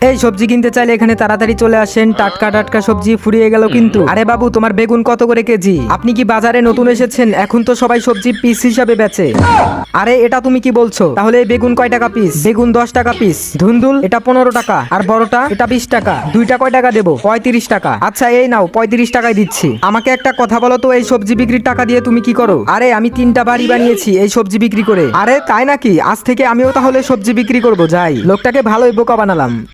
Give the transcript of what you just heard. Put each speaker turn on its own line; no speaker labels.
এই সবজি কিনতে চাইলে এখানে তাড়াতাড়ি চলে আসেন, টাটকা টাটকা সবজি ফুরিয়ে গেল কিন্তু। আরে বাবু, তোমার বেগুন কত করে কেজি? আপনি কি বাজারে নতুন এসেছেন? এখন তো সবাই সবজি পিস হিসাবে বেচে। আরে এটা তুমি কি বলছো? তাহলে এই বেগুন কয় টাকা পিস? বেগুন 10 টাকা পিস। ধুন্দুল এটা 15 টাকা, আর বড়টা এটা 20 টাকা। দুইটা কয় টাকা দেবো? 35 টাকা। আচ্ছা এই নাও, 35 টাকায় দিচ্ছি। আমাকে একটা কথা বলো তো, এই সবজি বিক্রির টাকা দিয়ে তুমি কি করো? আরে আমি 3টা বাড়ি বানিয়েছি এই সবজি বিক্রি করে। আরে তাই নাকি? আজ থেকে আমিও তাহলে সবজি বিক্রি করব। যাই, লোকটাকে ভালোই বোকা বানালাম।